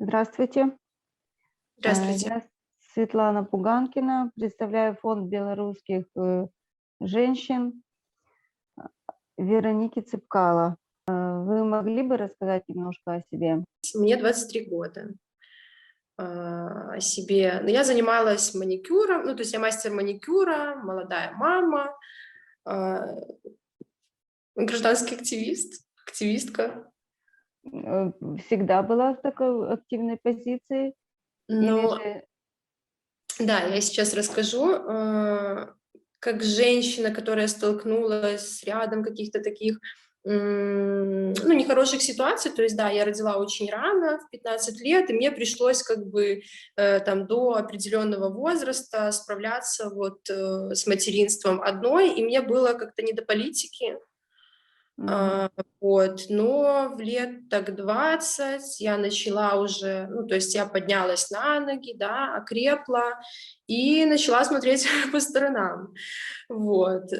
Здравствуйте. Здравствуйте. Я Светлана Пуганкина, представляю фонд белорусских женщин Вероники Цыпкало. Вы могли бы рассказать немножко о себе? Мне 23 года. О себе. Но я занималась маникюром, ну, то есть я мастер маникюра, молодая мама, а, гражданский активистка. Всегда была в такой активной позиции? Или Но же да, я сейчас расскажу, как женщина, которая столкнулась с рядом каких-то таких, ну, нехороших ситуаций. То есть, да, я родила очень рано, в 15 лет, и мне пришлось как бы там до определенного возраста справляться вот с материнством одной, и мне было как-то не до политики. мгм. А, вот, но в лет так 20 я начала уже, ну, то есть я поднялась на ноги, да, окрепла и начала смотреть по сторонам. Вот,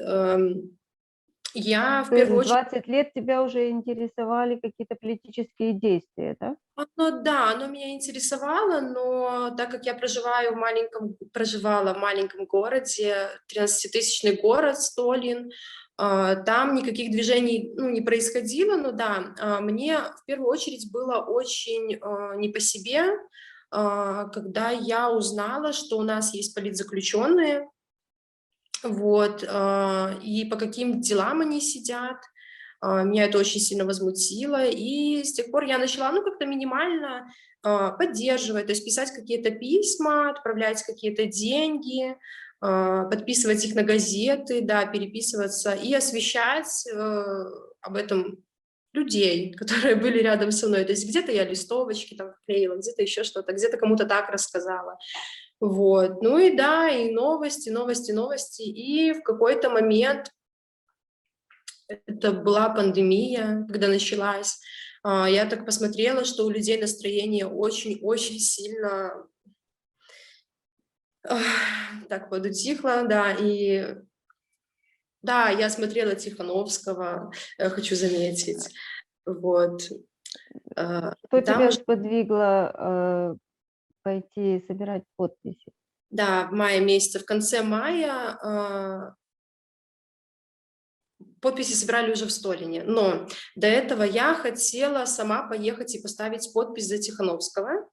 я в То есть первую в очередь. 20 лет тебя уже интересовали какие-то политические действия, да? Да, оно меня интересовало, но так как я проживала в маленьком городе, 13-тысячный город Столин, там никаких движений, ну, не происходило, но да, мне в первую очередь было очень не по себе, когда я узнала, что у нас есть политзаключенные, вот, и по каким делам они сидят. Меня это очень сильно возмутило, и с тех пор я начала, ну, как-то минимально поддерживать, то есть писать какие-то письма, отправлять какие-то деньги, подписывать их на газеты, да, переписываться и освещать об этом людей, которые были рядом со мной. То есть где-то я листовочки там клеила, где-то еще что-то, где-то кому-то так рассказала. Вот. Ну и да, и новости, новости, новости. И в какой-то момент, это была пандемия, когда началась, я так посмотрела, что у людей настроение очень-очень сильно так подутихло, да, и да, я смотрела Тихановского, хочу заметить, вот. Что Там тебя уже, сподвигло пойти собирать подписи? да, в мае месяце, в конце мая подписи собирали уже в Столине, но до этого я хотела сама поехать и поставить подпись за Тихановского.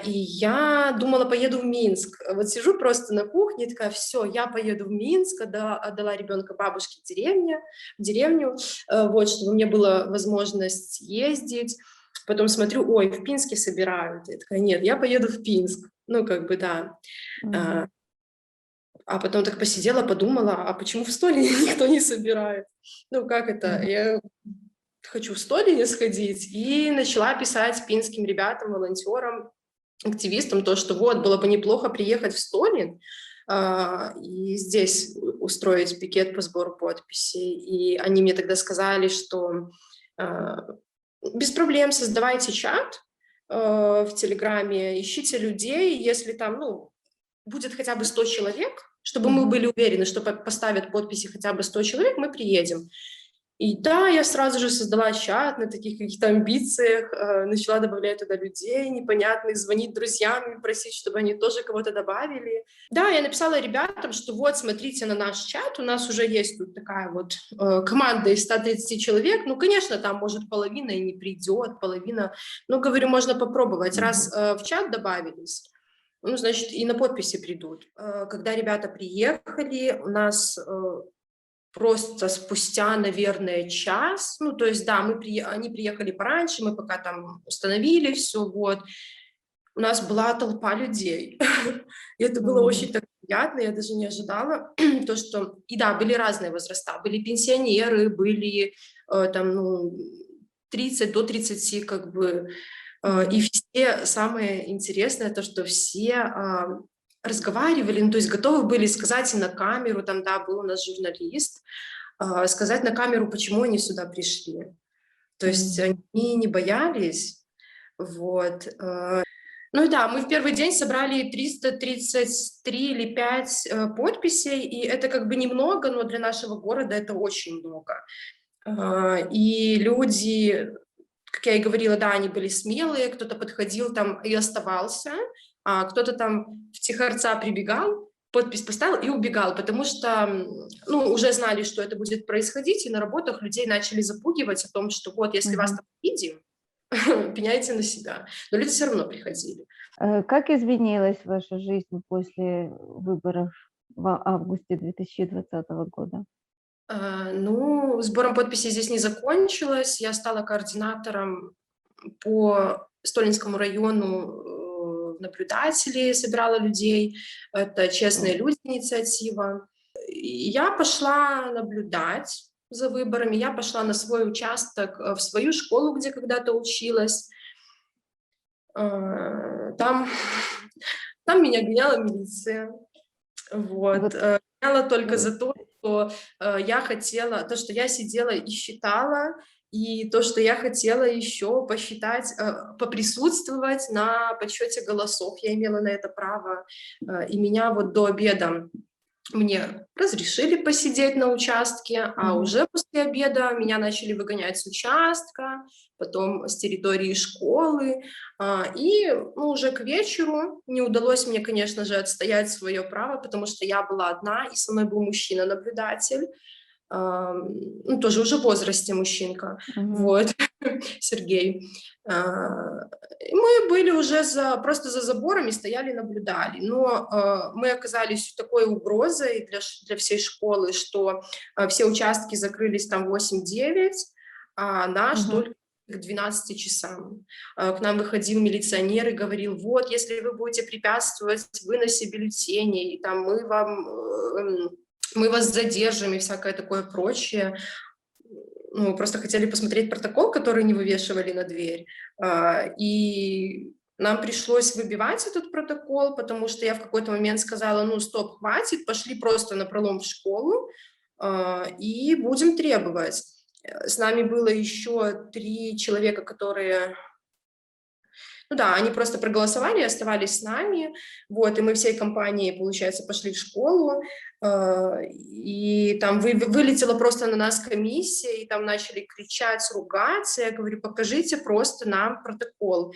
И я думала, поеду в Минск. Вот сижу просто на кухне, такая, все, я поеду в Минск, отдала ребенка бабушке в деревню, вот, чтобы у меня была возможность ездить. Потом смотрю, ой, в Пинске собирают. Я такая, нет, я поеду в Пинск. Ну, как бы, да. А, Мгм. а потом так посидела, подумала, а почему в Столине никто не собирает? Ну, как это? Я хочу в Столине сходить. И начала писать пинским ребятам, волонтерам, активистам, то, что вот, было бы неплохо приехать в Столин и здесь устроить пикет по сбору подписей. И они мне тогда сказали, что а, без проблем создавайте чат в Телеграме, ищите людей, если там, ну, будет хотя бы 100 человек, чтобы мы Мгм. были уверены, что поставят подписи хотя бы 100 человек, мы приедем. И да, я сразу же создала чат на таких каких-то амбициях, начала добавлять туда людей непонятных, звонить друзьям и просить, чтобы они тоже кого-то добавили. Да, я написала ребятам, что вот, смотрите на наш чат, у нас уже есть тут такая вот команда из 130 человек. Ну, конечно, там, может, половина и не придет, половина... Ну, говорю, можно попробовать. Раз Мгм. в чат добавились, ну, значит, и на подписи придут. Когда ребята приехали, у нас просто спустя, наверное, час, ну, то есть, да, они приехали пораньше, мы пока там установили все, вот, у нас была толпа людей. И это было Мгм. очень так приятно, я даже не ожидала, то, что... И да, были разные возраста, были пенсионеры, были там, ну, 30 до 30, как бы, и Мгм. все, самое интересное, то, что все разговаривали, ну, то есть готовы были сказать и на камеру, там, да, был у нас журналист, сказать на камеру, почему они сюда пришли. То есть Мгм. они не боялись. Вот. Ну и да, мы в первый день собрали 333 или 5 подписей, и это как бы немного, но для нашего города это очень много. И люди как я и говорила, да, они были смелые, кто-то подходил там и оставался, а кто-то там втихарца прибегал, подпись поставил и убегал, потому что, ну, уже знали, что это будет происходить, и на работах людей начали запугивать о том, что вот, если вас Мгм. там видим, пеняйте на себя. Но люди все равно приходили. Как изменилась ваша жизнь после выборов в августе 2020 года? Ну, сбором подписей здесь не закончилось. Я стала координатором по Столинскому району, наблюдателей, собирала людей. Это «Честные люди» инициатива. И я пошла наблюдать за выборами, я пошла на свой участок, в свою школу, где когда-то училась. Там, там меня гоняла милиция. Вот. Вот, Гоняла только э, за то, что я хотела, то, что я сидела и считала, и то, что я хотела еще посчитать, поприсутствовать на подсчете голосов. Я имела на это право. И меня вот до обеда мне разрешили посидеть на участке, а мгм. уже после обеда меня начали выгонять с участка, потом с территории школы. И ну, уже к вечеру не удалось мне, конечно же, отстоять свое право, потому что я была одна, и со мной был мужчина-наблюдатель, ну, тоже уже в возрасте мужчинка, Мгм. вот, Сергей. И мы были уже просто за заборами, стояли, наблюдали. Но мы оказались такой угрозой для всей школы, что все участки закрылись там в 8-9, а наш Мгм. только к 12 часам. К нам выходил милиционер и говорил: вот, если вы будете препятствовать выносе бюллетеней, там, мы вас задержим и всякое такое прочее. Ну, просто хотели посмотреть протокол, который не вывешивали на дверь. И нам пришлось выбивать этот протокол, потому что я в какой-то момент сказала: ну, стоп, хватит, пошли просто напролом в школу, и будем требовать. С нами было еще 3 человека, которые, ну да, они просто проголосовали, оставались с нами, вот, и мы всей компанией, получается, пошли в школу, и там вылетела просто на нас комиссия, и там начали кричать, ругаться, я говорю: покажите просто нам протокол,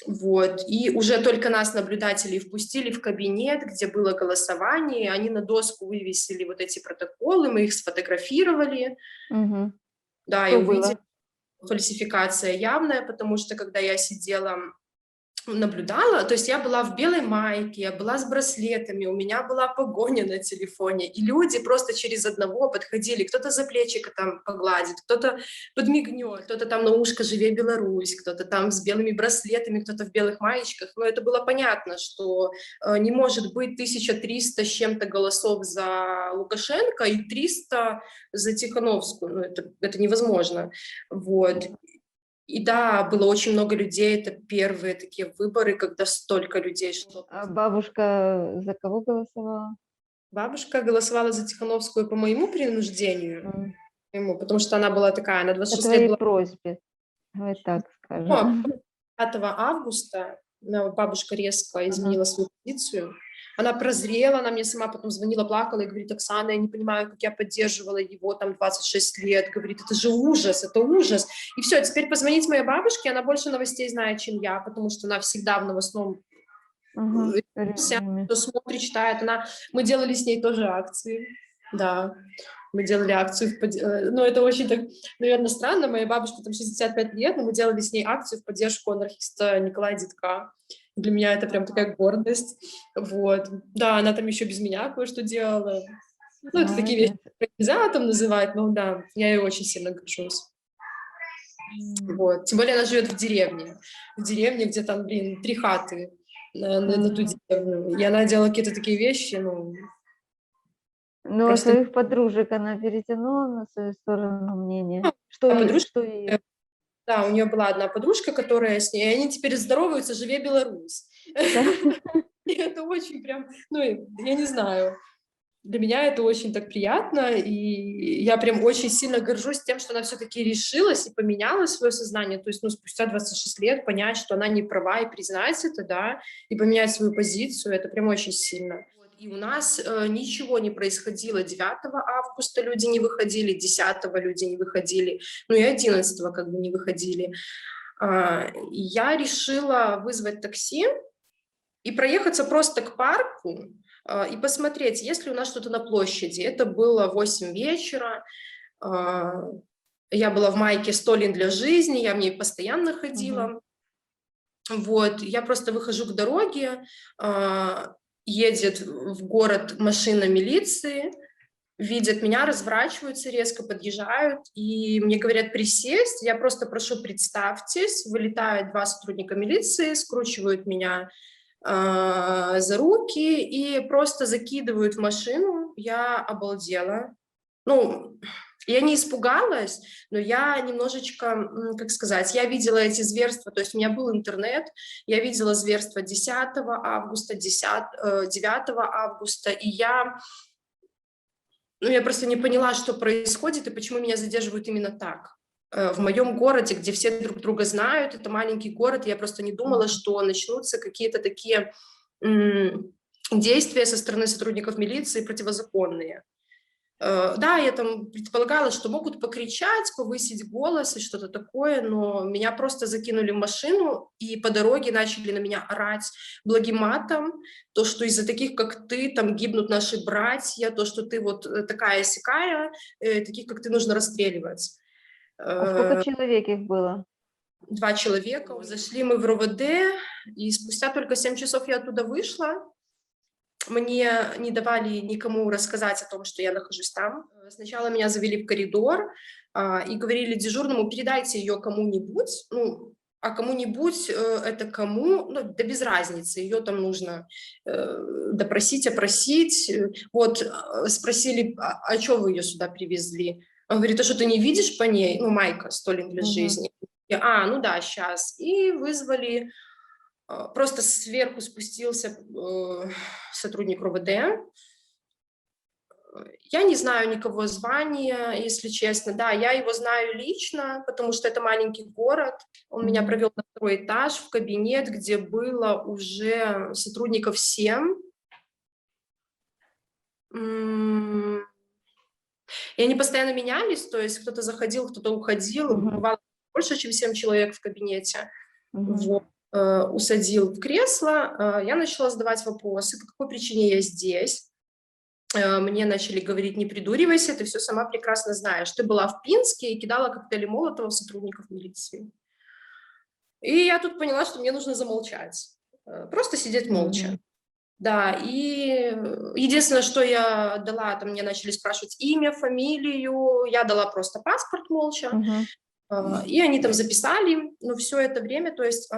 вот, и уже только нас, наблюдателей, впустили в кабинет, где было голосование, они на доску вывесили вот эти протоколы, мы их сфотографировали, Мгм. да, и Что увидели, было? фальсификация явная, потому что когда я сидела, наблюдала, то есть я была в белой майке, я была с браслетами, у меня была погоня на телефоне, и люди просто через одного подходили, кто-то за плечико там погладит, кто-то подмигнет, кто-то там на ушко «Живе Беларусь», кто-то там с белыми браслетами, кто-то в белых маечках, но это было понятно, что не может быть 1300 с чем-то голосов за Лукашенко и 300 за Тихановскую, ну это невозможно, вот. И да, было очень много людей. Это первые такие выборы, когда столько людей шло. А бабушка за кого голосовала? Бабушка голосовала за Тихановскую по моему принуждению, М. потому что она была такая, она По 26 лет твоей была. просьбе, давай так Но скажем. 5 августа бабушка резко Ага. изменила свою позицию. Она прозрела, она мне сама потом звонила, плакала и говорит: Оксана, я не понимаю, как я поддерживала его там 26 лет. Говорит: это же ужас, это ужас. И все, теперь позвонить моей бабушке, она больше новостей знает, чем я, потому что она всегда в новостном Мгм. вся, Режиме. кто смотрит, читает. Мы делали с ней тоже акции, да. Мы делали акцию, ну, это очень так, наверное, странно. Моей бабушке там 65 лет, но мы делали с ней акцию в поддержку анархиста Николая Дидка. Для меня это прям Ага. такая гордость. Вот. Да, она там еще без меня кое-что делала. Ну, это такие вещи Молодец. нельзя там называть, но да, я ей очень сильно горжусь. М. Вот. Тем более она живет в деревне, где там, блин, 3 хаты на ту Мгм. деревню. И она делала какие-то такие вещи, ну, Но просто своих подружек она перетянула на свою сторону мнение? ну, подружка. Что ее? Да, у нее была одна подружка, которая с ней, и они теперь здороваются, живе Беларусь. Да? И это очень прям, ну, я не знаю, для меня это очень так приятно, и я прям очень сильно горжусь тем, что она все-таки решилась и поменяла свое сознание, то есть, ну, спустя 26 лет понять, что она не права, и признать это, да, и поменять свою позицию, это прям очень сильно. И у нас ничего не происходило. 9 августа люди не выходили, 10 люди не выходили, ну и 11 как бы не выходили. Я решила вызвать такси и проехаться просто к парку и посмотреть, есть ли у нас что-то на площади. Это было 8 вечера. Я была в майке «Столин для жизни», я в ней постоянно ходила. Вот, я просто выхожу к дороге, едет в город машина милиции, видят меня, разворачиваются, резко подъезжают, и мне говорят присесть. Я просто прошу, представьтесь. Вылетают 2 сотрудника милиции, скручивают меня за руки и просто закидывают в машину. Я обалдела. Ну, я не испугалась, но я немножечко, как сказать, я видела эти зверства, то есть у меня был интернет, я видела зверства 10 августа, 9 августа, и я просто не поняла, что происходит и почему меня задерживают именно так. В моем городе, где все друг друга знают, это маленький город, я просто не думала, что начнутся какие-то такие действия со стороны сотрудников милиции противозаконные. Да, я там предполагала, что могут покричать, повысить голос и что-то такое, но меня просто закинули в машину и по дороге начали на меня орать благим матом, то, что из-за таких, как ты, там гибнут наши братья, то, что ты вот такая-сякая, таких, как ты, нужно расстреливать. А сколько человек их было? 2 человека, зашли мы в РОВД, и спустя только 7 часов я оттуда вышла. Мне не давали никому рассказать о том, что я нахожусь там. Сначала меня завели в коридор и говорили дежурному: передайте ее кому-нибудь. Ну, а кому-нибудь это кому? Ну, да без разницы, ее там нужно допросить, опросить. Вот спросили, а что вы ее сюда привезли? Он говорит: а что ты не видишь по ней? Ну, майка «Столин для жизни». Я, ну да, сейчас. И вызвали. Просто сверху спустился сотрудник РОВД. Я не знаю никого звания, если честно. Да, я его знаю лично, потому что это маленький город. Он меня провел на 2-й этаж в кабинет, где было уже сотрудников 7. И они постоянно менялись, то есть кто-то заходил, кто-то уходил. Бывало больше, чем 7 человек в кабинете. Вот. Усадил в кресло, я начала задавать вопросы, по какой причине я здесь. Мне начали говорить: не придуривайся, ты все сама прекрасно знаешь. Ты была в Пинске и кидала коктейли Молотова в сотрудников милиции. И я тут поняла, что мне нужно замолчать, просто сидеть молча. Да, и единственное, что я дала, там мне начали спрашивать имя, фамилию, я дала просто паспорт молча, и они там записали, но все это время, то есть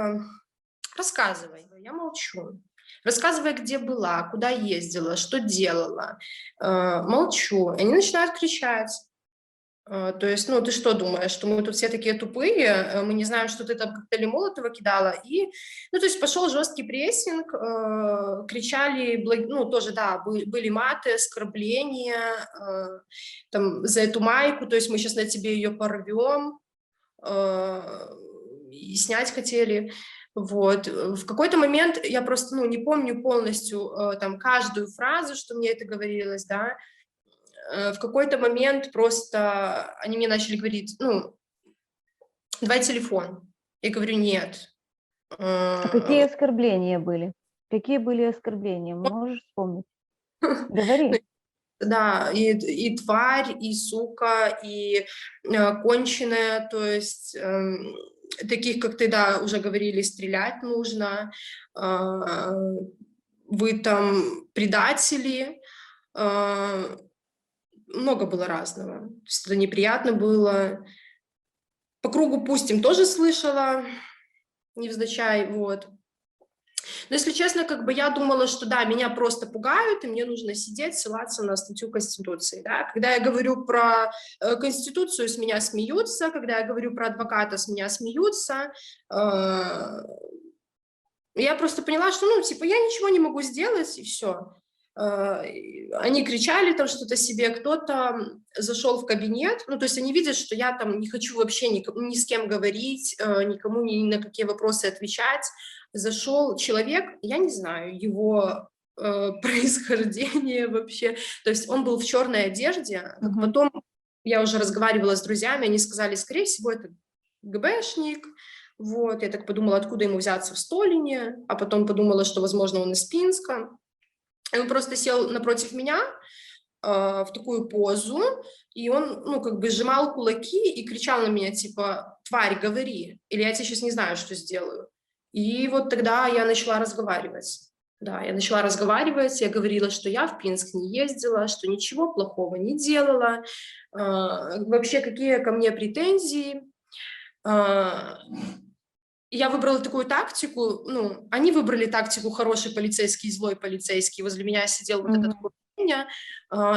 рассказывай, я молчу. Рассказывай, где была, куда ездила, что делала. Молчу. Они начинают кричать. То есть, ну, ты что думаешь, что мы тут все такие тупые, мы не знаем, что ты там коктейли Молотова кидала? И, ну, то есть пошел жесткий прессинг, кричали, ну, тоже, да, были маты, оскорбления, там, за эту майку, то есть мы сейчас на тебе ее порвем, и снять хотели. Вот. В какой-то момент я просто, ну, не помню полностью там каждую фразу, что мне это говорилось, да. В какой-то момент просто они мне начали говорить: ну, давай телефон. Я говорю: нет. А какие оскорбления были? Какие были оскорбления? Можешь вспомнить? Говори. Да, и тварь, и сука, и конченая, то есть таких, как ты, да, уже говорили, стрелять нужно, вы там предатели, много было разного. То есть это неприятно было. По кругу пустим тоже слышала, невзначай, вот. Но, если честно, как бы я думала, что да, меня просто пугают, и мне нужно сидеть, ссылаться на статью Конституции. Да? Когда я говорю про Конституцию, с меня смеются, когда я говорю про адвоката, с меня смеются. Я просто поняла, что, ну, типа, я ничего не могу сделать, и все. Они кричали там что-то себе, кто-то зашел в кабинет, ну, то есть они видят, что я там не хочу вообще ни с кем говорить, никому ни на какие вопросы отвечать. Зашел человек, я не знаю, его происхождения вообще. То есть он был в черной одежде. Как Мгм. потом я уже разговаривала с друзьями, они сказали, скорее всего, это ГБшник. Вот, я так подумала, откуда ему взяться в Столине, а потом подумала, что, возможно, он из Пинска. И он просто сел напротив меня в такую позу, и он, ну, как бы сжимал кулаки и кричал на меня, типа, тварь, говори, или я тебе сейчас не знаю, что сделаю. И вот тогда я начала разговаривать. Да, я начала разговаривать, я говорила, что я в Пинск не ездила, что ничего плохого не делала, вообще какие ко мне претензии. А, Я выбрала такую тактику, ну, они выбрали тактику хороший полицейский и злой полицейский. Возле меня сидел вот этот Мгм. Куртиня,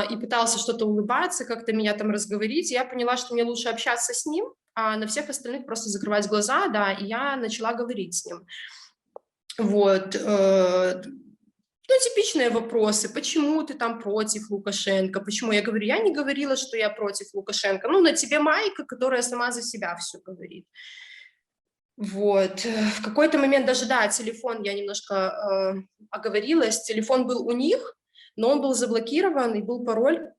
и пытался что-то улыбаться, как-то меня там разговорить. Я поняла, что мне лучше общаться с ним, а на всех остальных просто закрывать глаза, да, и я начала говорить с ним. Вот. Ну, типичные вопросы. Почему ты там против Лукашенко? Почему? Я говорю, я не говорила, что я против Лукашенко. Ну, на тебе майка, которая сама за себя все говорит. Вот. В какой-то момент даже, да, телефон, я немножко оговорилась, телефон был у них, но он был заблокирован, и был пароль,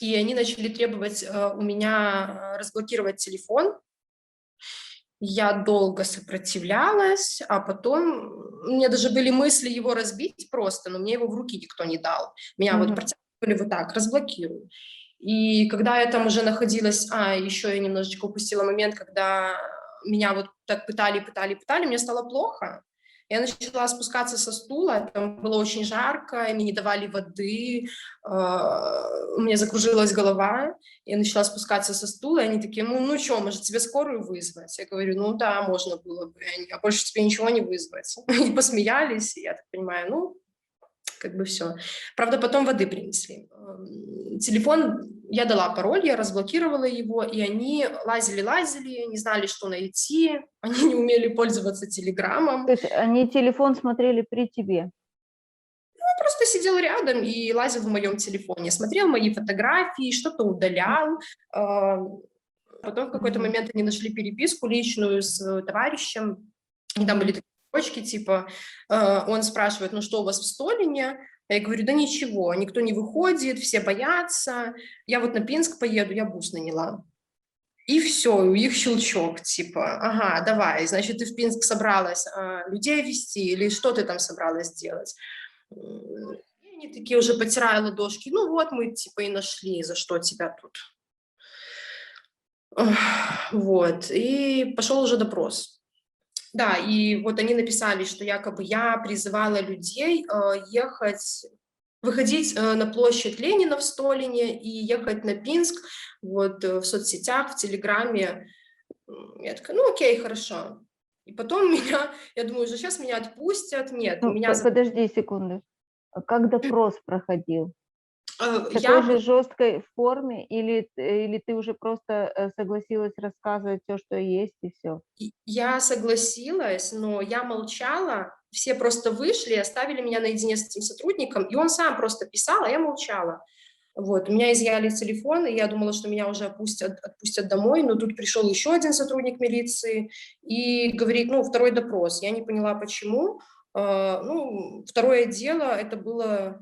и они начали требовать у меня разблокировать телефон. Я долго сопротивлялась, а потом у меня даже были мысли его разбить просто, но мне его в руки никто не дал. Меня вот Мгм. протягивали вот так, разблокирую. И когда я там уже находилась, еще я немножечко упустила момент, когда меня вот так пытали, мне стало плохо. Я начала спускаться со стула, там было очень жарко, мне не давали воды, у меня закружилась голова, я начала спускаться со стула, и они такие, ну что, может, тебе скорую вызвать? Я говорю, ну да, можно было бы, а больше тебе ничего не вызвать. И посмеялись, и я так понимаю, ну, как бы все. Правда, потом воды принесли. Телефон, я дала пароль, я разблокировала его, и они лазили, не знали, что найти, они не умели пользоваться телеграммом. То есть они телефон смотрели при тебе? Он просто сидел рядом и лазил в моем телефоне, смотрел мои фотографии, что-то удалял. Потом в какой-то Мгм. момент они нашли переписку личную с товарищем, и там были Мгм. такие строчки, типа, он спрашивает, ну что у вас в Столине? А я говорю, да ничего, никто не выходит, все боятся, я вот на Пинск поеду, я бус наняла. И все, у них щелчок, типа, ага, давай, значит, ты в Пинск собралась людей вести или что ты там собралась делать? И они такие уже потирая ладошки, ну вот мы типа и нашли, за что тебя тут. Вот, и пошел уже допрос. Да, и вот они написали, что якобы я призывала людей ехать, выходить на площадь Ленина в Столине и ехать на Пинск вот в соцсетях, в Телеграме. Я такая, ну окей, хорошо. И потом меня, я думаю, уже сейчас меня отпустят. Нет, Ну, меня подожди секунду. А как допрос проходил? В такой я же жесткой форме или ты уже просто, согласилась рассказывать все, что есть, и все? Я согласилась, но я молчала. Все просто вышли и оставили меня наедине с этим сотрудником, и он сам просто писал, а я молчала. Вот, у меня изъяли телефон, и я думала, что меня уже отпустят домой, но тут пришел еще один сотрудник милиции и говорит, ну, второй допрос. Я не поняла, почему. Ну, второе дело, это было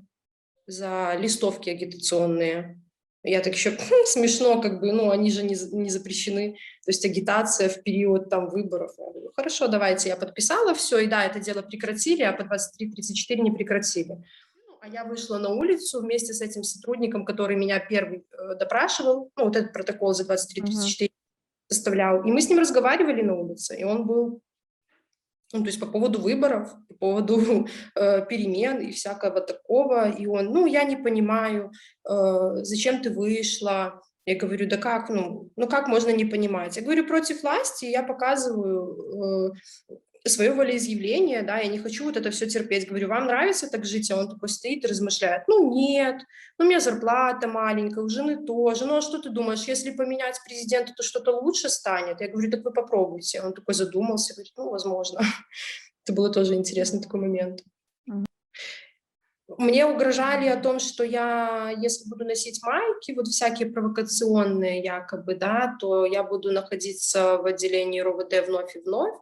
за листовки агитационные. Я так еще смешно, как бы, ну, они же не запрещены. То есть агитация в период там выборов. Я говорю, хорошо, давайте. Я подписала все, и да, это дело прекратили, а по 23-34 не прекратили. Ну, а я вышла на улицу вместе с этим сотрудником, который меня первый допрашивал, ну, вот этот протокол за Мгм. 23-34 составлял. И мы с ним разговаривали на улице, и он был ну, то есть по поводу выборов, по поводу перемен и всякого такого. И он, ну, я не понимаю, зачем ты вышла? Я говорю, да как, ну как можно не понимать? Я говорю, против власти я показываю свое волеизъявление, да, я не хочу вот это все терпеть. Говорю, вам нравится так жить? А он такой стоит и размышляет, ну нет, ну у меня зарплата маленькая, у жены тоже. Ну а что ты думаешь, если поменять президента, то что-то лучше станет? Я говорю, так вы попробуйте. Он такой задумался, говорит, ну возможно. Это было тоже интересный такой момент. Мгм. Мне угрожали о том, что я, если буду носить майки, вот всякие провокационные якобы, да, то я буду находиться в отделении РОВД вновь и вновь.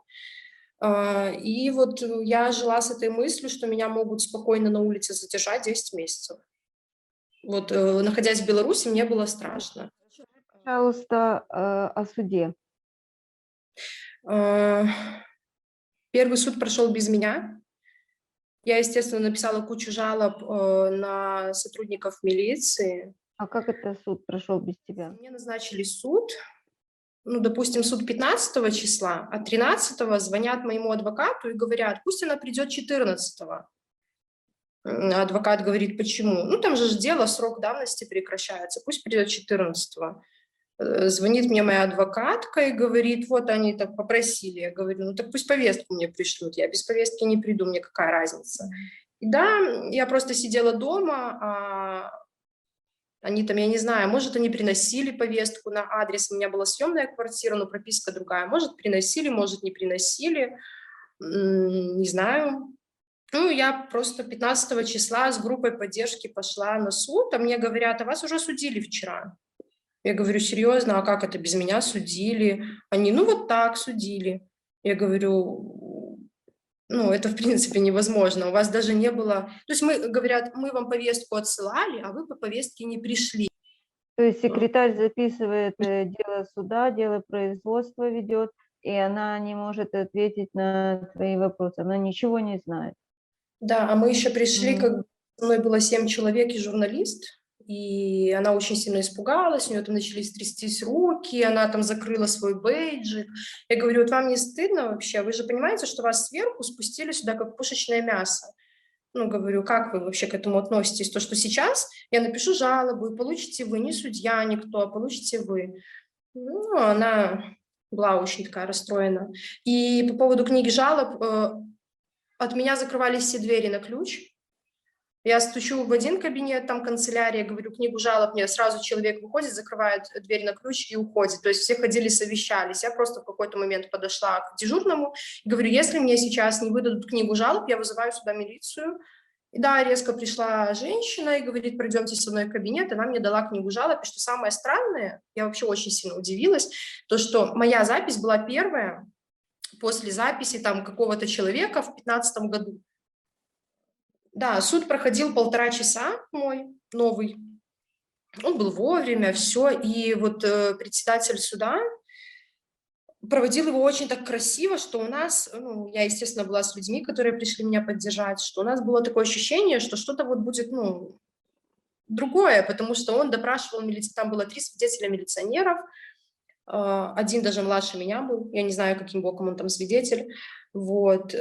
И вот я жила с этой мыслью, что меня могут спокойно на улице задержать 10 месяцев. Вот, находясь в Беларуси, мне было страшно. Пожалуйста, о суде. Э, Первый суд прошел без меня. Я, естественно, написала кучу жалоб на сотрудников милиции. А как это суд прошел без тебя? Мне назначили суд, ну, допустим, суд 15 числа, а 13 звонят моему адвокату и говорят, пусть она придет 14. Адвокат говорит, почему? Ну, там же дело, срок давности прекращается, пусть придет 14. Звонит мне моя адвокатка и говорит, вот они так попросили. Я говорю, ну так пусть повестку мне пришлют, я без повестки не приду, мне какая разница. И да, я просто сидела дома, они там, я не знаю, может, они приносили повестку на адрес, у меня была съемная квартира, но прописка другая, может, приносили, может, не приносили, не знаю. Ну, я просто 15 числа с группой поддержки пошла на суд, а мне говорят, а вас уже судили вчера. Я говорю, серьезно, а как это без меня судили? Они, ну вот так судили. Я говорю, ну это в принципе невозможно, у вас даже не было... То есть мы, говорят, мы вам повестку отсылали, а вы по повестке не пришли. То есть секретарь записывает дело суда, дело производства ведет, и она не может ответить на твои вопросы, она ничего не знает. Да, а мы еще пришли, Мгм. как бы, со мной было 7 человек и журналист, и она очень сильно испугалась, у нее там начались трястись руки, она там закрыла свой бейджик. Я говорю, вот вам не стыдно вообще? Вы же понимаете, что вас сверху спустили сюда как пушечное мясо? Ну, говорю, как вы вообще к этому относитесь? То, что сейчас я напишу жалобу, и получите вы, не судья никто, а получите вы. Ну, она была очень такая расстроена. И по поводу книги жалоб, от меня закрывались все двери на ключ. Я стучу в один кабинет, там канцелярия, говорю, книгу жалоб, мне сразу человек выходит, закрывает дверь на ключ и уходит. То есть все ходили, совещались. Я просто в какой-то момент подошла к дежурному и говорю, если мне сейчас не выдадут книгу жалоб, я вызываю сюда милицию. И да, резко пришла женщина и говорит, пройдемте со мной в кабинет. Она мне дала книгу жалоб. И что самое странное, я вообще очень сильно удивилась, то, что моя запись была первая после записи там какого-то человека в 2015 году. Да, суд проходил 1,5 часа мой, новый. Он был вовремя, все. И вот председатель суда проводил его очень так красиво, что у нас, ну, я, естественно, была с людьми, которые пришли меня поддержать, что у нас было такое ощущение, что что-то вот будет, ну, другое, потому что он допрашивал, там было 3 свидетеля милиционеров, один даже младше меня был, я не знаю, каким боком он там свидетель, вот.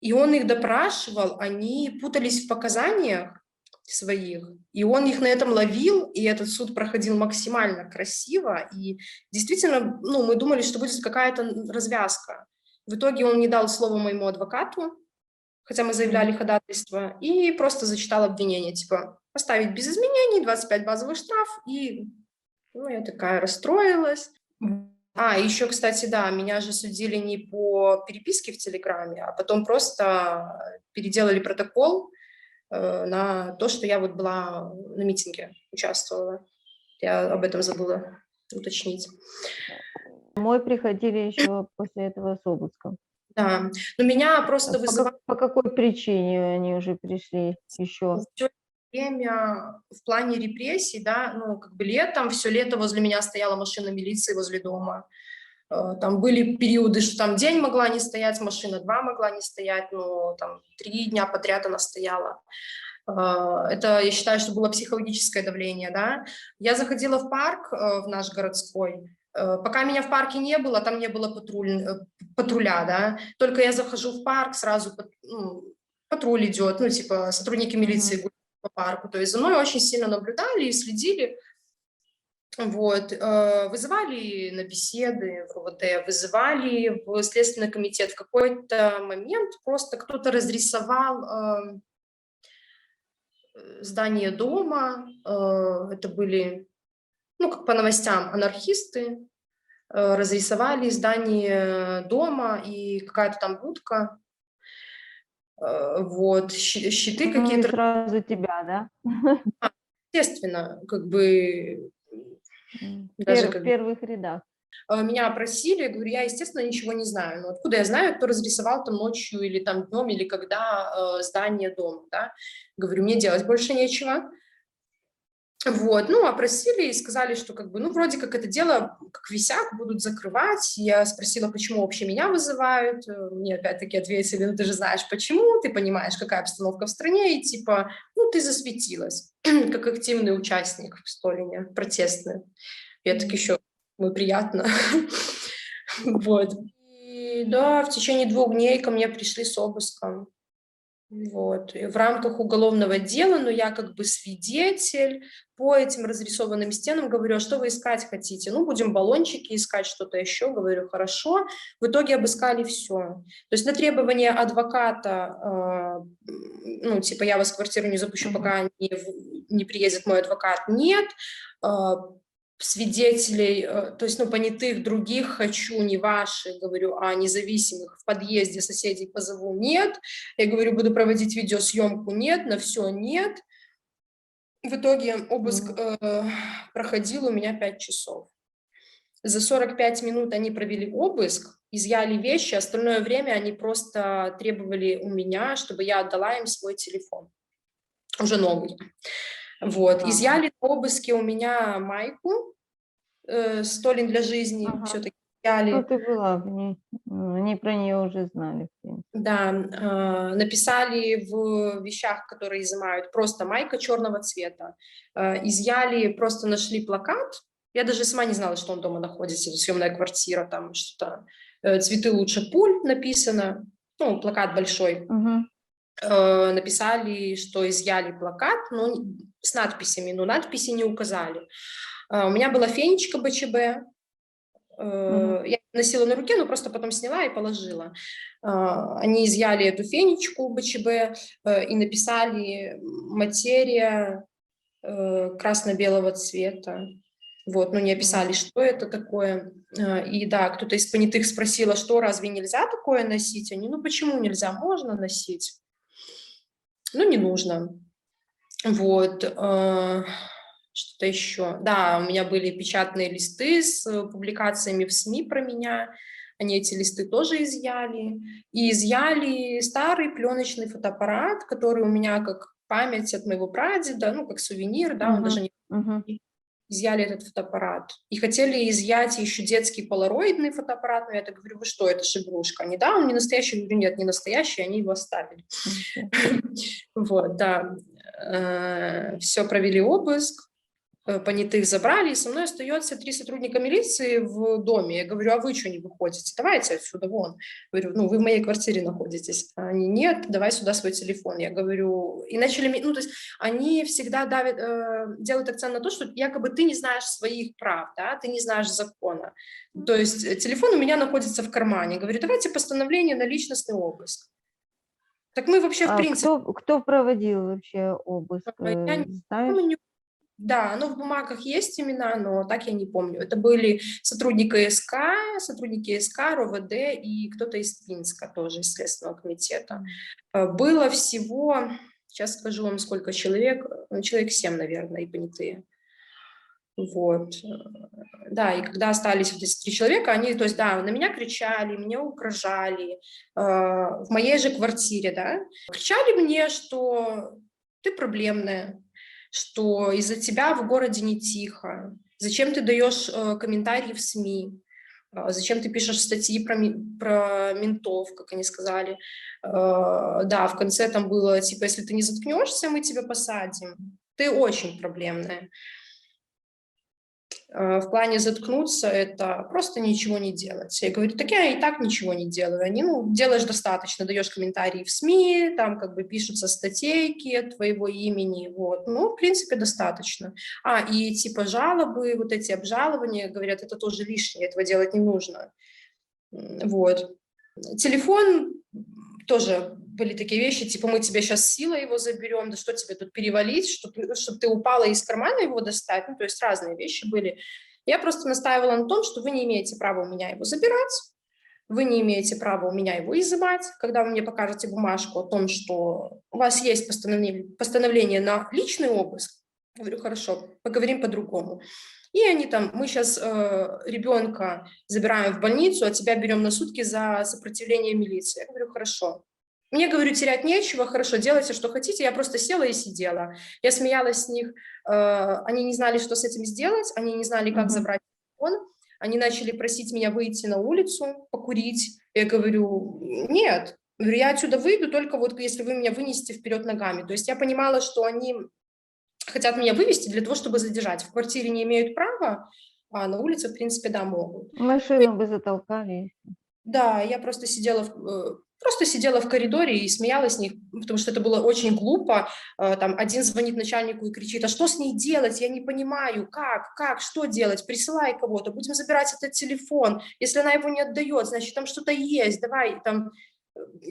И он их допрашивал, они путались в показаниях своих, и он их на этом ловил, и этот суд проходил максимально красиво, и действительно, ну, мы думали, что будет какая-то развязка. В итоге он не дал слова моему адвокату, хотя мы заявляли ходатайство, и просто зачитал обвинение, типа, поставить без изменений, 25 базовых штраф, и, ну, я такая расстроилась. Еще, кстати, да, меня же судили не по переписке в Телеграме, а потом просто переделали протокол на то, что я вот была на митинге, участвовала. Я об этом забыла уточнить. Домой приходили еще после этого с обыском. Да, но меня просто вызывали По какой причине они уже пришли еще? всё время в плане репрессий, да, ну, как бы летом, все лето возле меня стояла машина милиции возле дома. Там были периоды, что там день могла не стоять машина, 2 могла не стоять, но там 3 дня подряд она стояла. Это, я считаю, что было психологическое давление, да. Я заходила в парк, в наш городской, пока меня в парке не было, там не было патруля, да. Только я захожу в парк, сразу патруль идет, ну, типа сотрудники милиции гуляют по парку. То есть за мной очень сильно наблюдали и следили. Вот, вызывали на беседы в РУВД, вызывали в Следственный комитет. В какой-то момент просто кто-то разрисовал здание дома. Это были, ну, как по новостям, анархисты. Разрисовали здание дома и какая-то там будка. Вот, щиты Ну и какие-то. сразу тебя, да? Естественно, как бы В даже в первых рядах. Меня опросили, я говорю, я, естественно, ничего не знаю. Ну, откуда я знаю, кто разрисовал там ночью или там днем, или когда здание дома, да? Говорю, мне делать больше нечего. Вот, ну, опросили и сказали, что как бы, ну, вроде как это дело как висяк будут закрывать. Я спросила, почему вообще меня вызывают. Мне опять-таки ответили, ну, ты же знаешь, почему, ты понимаешь, какая обстановка в стране, и типа, ну, ты засветилась, как активный участник в Столине, протестный. Я так еще, ну, приятно. Вот. И да, в течение 2 дней ко мне пришли с обыском. Вот. И в рамках уголовного дела, но я как бы свидетель по этим разрисованным стенам говорю, а что вы искать хотите? Ну, будем баллончики искать, что-то еще. Говорю, хорошо. В итоге обыскали все. То есть на требование адвоката, ну, типа, я вас в квартиру не запущу, пока не приедет мой адвокат, нет. Свидетелей, то есть, ну, понятых других хочу, не ваши, говорю, а независимых в подъезде соседей позову, нет. Я говорю, буду проводить видеосъемку, нет, на все нет. В итоге обыск проходил у меня 5 часов. За 45 минут они провели обыск, изъяли вещи, остальное время они просто требовали у меня, чтобы я отдала им свой телефон, уже новый. Вот, изъяли на обыске у меня майку, Столин для жизни, все-таки Ну, взяли. ты была в ней. Они про нее уже знали, в принципе. Да, написали в вещах, которые изымают, просто майка черного цвета. Изъяли, просто нашли плакат. Я даже сама не знала, что он дома находится, съемная квартира, там что-то. «Цветы лучше пуль» написано, ну, плакат большой. Написали, что изъяли плакат, но с надписями, но надписи не указали. У меня была фенечка БЧБ, я носила на руке, но просто потом сняла и положила. Они изъяли эту фенечку БЧБ и написали «материя красно-белого цвета». Вот, но не описали, что это такое. И да, кто-то из понятых спросил, что, разве нельзя такое носить? Они, ну почему нельзя? Можно носить. Ну, не нужно. Вот. Что-то еще. Да, у меня были печатные листы с публикациями в СМИ про меня. Они эти листы тоже изъяли. И изъяли старый пленочный фотоаппарат, который у меня как память от моего прадеда, ну, как сувенир, да, он даже не... Изъяли этот фотоаппарат. И хотели изъять еще детский полароидный фотоаппарат, но я так говорю, вы что, это же игрушка. Они, да, он не настоящий. Я говорю, нет, не настоящий, они его оставили. Вот, да. Все, провели обыск, понятых забрали, и со мной остается 3 сотрудника милиции в доме. Я говорю, а вы что не выходите? Давайте отсюда вон. Говорю, ну, вы в моей квартире находитесь. Они, нет, давай сюда свой телефон. Я говорю, и начали, ну, то есть они всегда давят, делают акцент на то, что якобы ты не знаешь своих прав, да, ты не знаешь закона. То есть телефон у меня находится в кармане. Говорю, давайте постановление на личностный обыск. Так мы вообще, в принципе... Кто проводил вообще обыск? Я не Знаешь? помню. Да, оно в бумагах есть имена, но так я не помню. Это были сотрудники СК, РОВД и кто-то из Пинска тоже, из Следственного комитета. Было всего, сейчас скажу вам, сколько человек, человек 7, наверное, и понятые. Вот. Да, и когда остались вот эти 3 человека, они, то есть, да, на меня кричали, мне угрожали, в моей же квартире, да, кричали мне, что ты проблемная, что из-за тебя в городе не тихо, зачем ты даешь комментарии в СМИ, зачем ты пишешь статьи про ментов, как они сказали. Да, в конце там было, типа, если ты не заткнешься, мы тебя посадим. Ты очень проблемная. В плане заткнуться — это просто ничего не делать. Я говорю, так я и так ничего не делаю. Они, ну, делаешь достаточно, даешь комментарии в СМИ, там как бы пишутся статейки от твоего имени, вот. Ну, в принципе, достаточно. И типа жалобы, вот эти обжалования, говорят, это тоже лишнее, этого делать не нужно. Вот. Телефон тоже были такие вещи, типа мы тебе сейчас силой его заберем, да что тебе тут перевалить, чтобы ты упала из кармана его достать, ну то есть разные вещи были. Я просто настаивала на том, что вы не имеете права у меня его забирать, вы не имеете права у меня его изымать, когда вы мне покажете бумажку о том, что у вас есть постановление на личный обыск. Я говорю, хорошо, поговорим по-другому. и они там, мы сейчас ребенка забираем в больницу, а тебя берем на сутки за сопротивление милиции. Я говорю, хорошо. Мне, говорю, терять нечего, хорошо, делайте, что хотите. Я просто села и сидела. Я смеялась с них, они не знали, что с этим сделать, они не знали, как забрать телефон. Они начали просить меня выйти на улицу, покурить. Я говорю, нет, говорю, я отсюда выйду только вот если вы меня вынесете вперед ногами. То есть я понимала, что они хотят меня вывести для того, чтобы задержать. В квартире не имеют права, а на улице, в принципе, да, могут. Машину бы затолкали. Да, я просто сидела в коридоре и смеялась с них, потому что это было очень глупо. Там один звонит начальнику и кричит, а что с ней делать? Я не понимаю, как, что делать? Присылай кого-то, будем забирать этот телефон. Если она его не отдает, значит, там что-то есть, давай, там,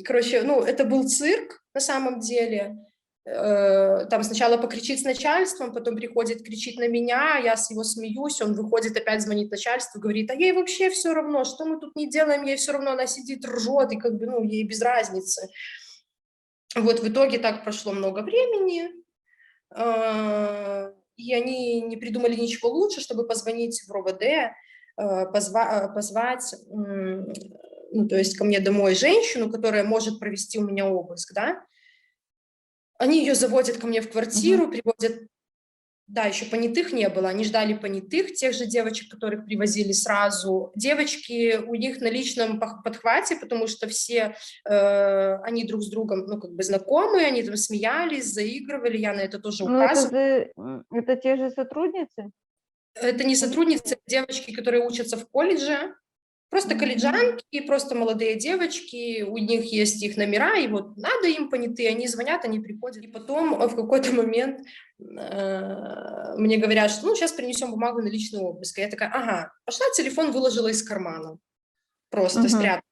короче, ну, это был цирк на самом деле. Там сначала покричит с начальством, потом приходит, кричит на меня, я с его смеюсь, он выходит, опять звонит начальству, говорит, а ей вообще все равно, что мы тут не делаем, ей все равно, она сидит, ржет, и как бы, ну, ей без разницы. Вот в итоге так прошло много времени, и они не придумали ничего лучше, чтобы позвонить в РОВД, позвать, ну, то есть ко мне домой женщину, которая может провести у меня обыск, да. Они ее заводят ко мне в квартиру, приводят, да, еще понятых не было, они ждали понятых, тех же девочек, которых привозили сразу. Девочки, у них на личном подхвате, потому что все, они друг с другом, ну, как бы знакомые, они там смеялись, заигрывали, я на это тоже Ну, указывала. это те же сотрудницы? Это не сотрудницы, это девочки, которые учатся в колледже, просто колледжанки, просто молодые девочки, у них есть их номера, и вот надо им понятые, они звонят, они приходят. И потом в какой-то момент мне говорят, что ну сейчас принесем бумагу на личный обыск. И я такая, ага, пошла, телефон выложила из кармана, просто спрятала.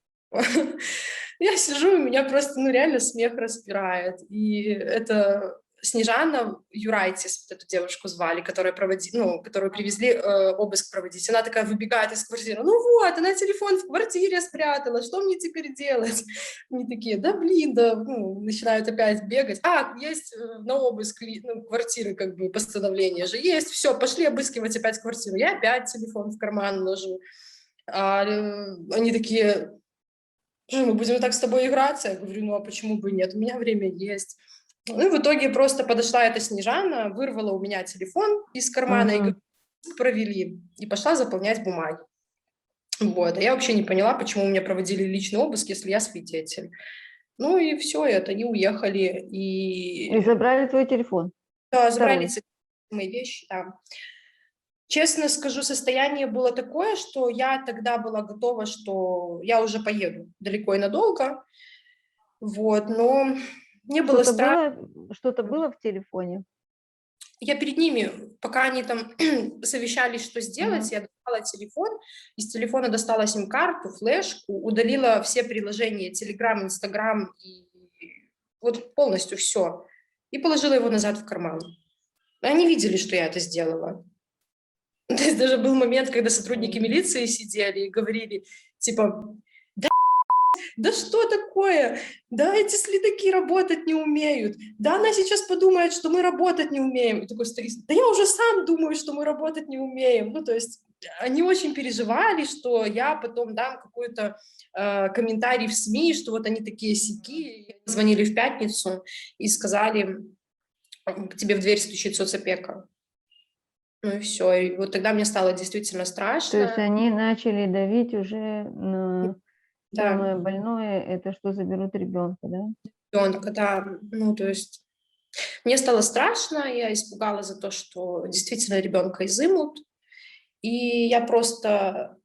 Я сижу, и меня просто, ну, реально смех распирает. И это Снежана Юрайтис, вот эту девушку звали, которую привезли обыск проводить. Она такая выбегает из квартиры. Ну вот, она телефон в квартире спрятала, что мне теперь делать? Они такие, да блин, да, ну, начинают опять бегать. А, есть на обыск квартиры, как бы, постановление же есть. Все, пошли обыскивать опять квартиру. Я опять телефон в карман ложу. Они такие, мы будем так с тобой играться? Я говорю, ну а почему бы нет? У меня время есть. Ну и в итоге просто подошла эта Снежана, вырвала у меня телефон из кармана и говорит, провели. И пошла заполнять бумаги. Вот. А я вообще не поняла, почему у меня проводили личный обыск, если я свидетель. Ну и все это, они уехали. И забрали твой телефон? Да, забрали Второй. мои вещи, да. Честно скажу, состояние было такое, что я тогда была готова, что я уже поеду далеко и надолго, вот, но мне было страшно. Что-то было в телефоне? Я перед ними, пока они там совещались, что сделать, я достала телефон, из телефона достала сим-карту, флешку, удалила все приложения, Telegram, Instagram и вот полностью все, и положила его назад в карман. Они видели, что я это сделала. То есть даже был момент, когда сотрудники милиции сидели и говорили, типа, да что такое? Да эти следаки работать не умеют. Да она сейчас подумает, что мы работать не умеем. И такой стоит, да я уже сам думаю, что мы работать не умеем. Ну, то есть они очень переживали, что я потом дам какой-то комментарий в СМИ, что вот они такие сяки. Звонили в пятницу и сказали, к тебе в дверь стучит соцопека. Ну и все. И вот тогда мне стало действительно страшно. То есть они начали давить уже на Да. самое больное, это что заберут ребенка, да? Ребенка, да. Ну, то есть мне стало страшно, я испугалась за то, что действительно ребенка изымут. И я просто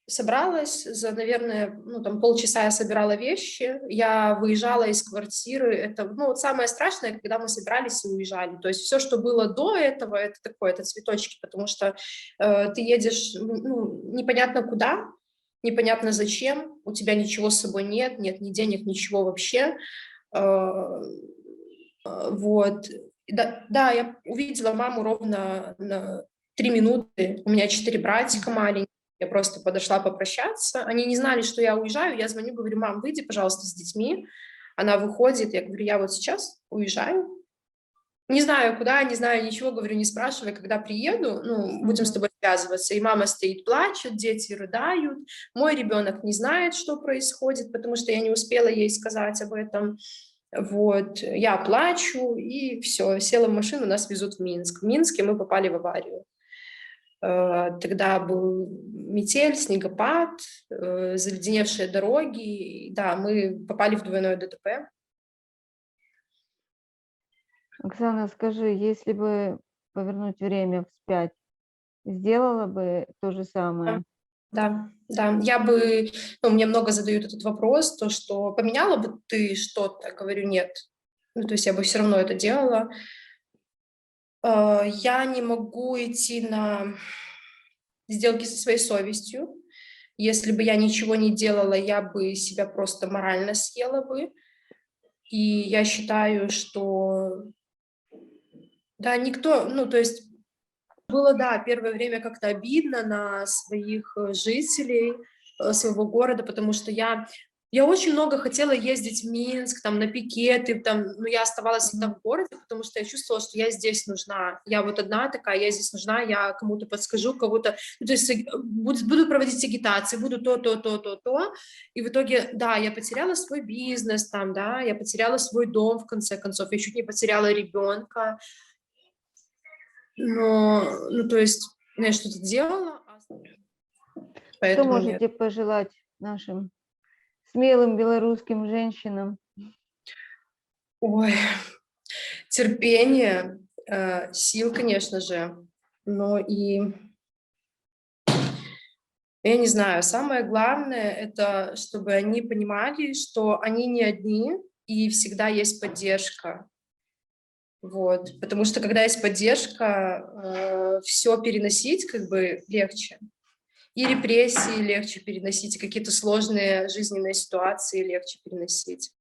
собралась, наверное, ну, там полчаса я собирала вещи, я выезжала из квартиры. Это, ну, вот самое страшное, когда мы собирались и уезжали. То есть все, что было до этого, это такое, это цветочки, потому что ты едешь, ну, непонятно куда, непонятно зачем, у тебя ничего с собой нет, нет ни денег, ничего вообще. Вот. Да, я увидела маму ровно на 3 минуты. У меня 4 братика маленькие. Я просто подошла попрощаться. Они не знали, что я уезжаю. Я звоню, говорю, мам, выйди, пожалуйста, с детьми. Она выходит. Я говорю, я вот сейчас уезжаю. Не знаю куда, не знаю ничего, говорю, не спрашивай, когда приеду, ну, будем с тобой связываться. И мама стоит, плачет, дети рыдают. Мой ребенок не знает, что происходит, потому что я не успела ей сказать об этом. Вот, я плачу, и все, села в машину, нас везут в Минск. В Минске мы попали в аварию. Тогда был метель, снегопад, заледеневшие дороги. Да, мы попали в двойное ДТП. Оксана, скажи, если бы повернуть время вспять, сделала бы то же самое? Да, да, я бы, ну, мне много задают этот вопрос, то, что поменяла бы ты что-то, говорю, нет. Ну, то есть я бы все равно это делала. Я не могу идти на сделки со своей совестью. Если бы я ничего не делала, я бы себя просто морально съела бы. И я считаю, что, да, никто, ну, то есть было, да, первое время как-то обидно на своих жителей своего города, потому что я очень много хотела ездить в Минск, там, на пикеты, там, но я оставалась всегда в городе, потому что я чувствовала, что я здесь нужна. Я вот одна такая, я здесь нужна, я кому-то подскажу, кого-то, ну, то есть буду проводить агитации, буду то. И в итоге, да, я потеряла свой бизнес там, да, я потеряла свой дом, в конце концов, я чуть не потеряла ребенка. Но, ну, то есть, я что-то делала, Что поэтому нет. можете пожелать нашим смелым белорусским женщинам? Ой, терпение, сил, конечно же, но и, я не знаю, самое главное, это чтобы они понимали, что они не одни, и всегда есть поддержка. Вот, потому что когда есть поддержка, все переносить как бы легче. И репрессии легче переносить, и какие-то сложные жизненные ситуации легче переносить.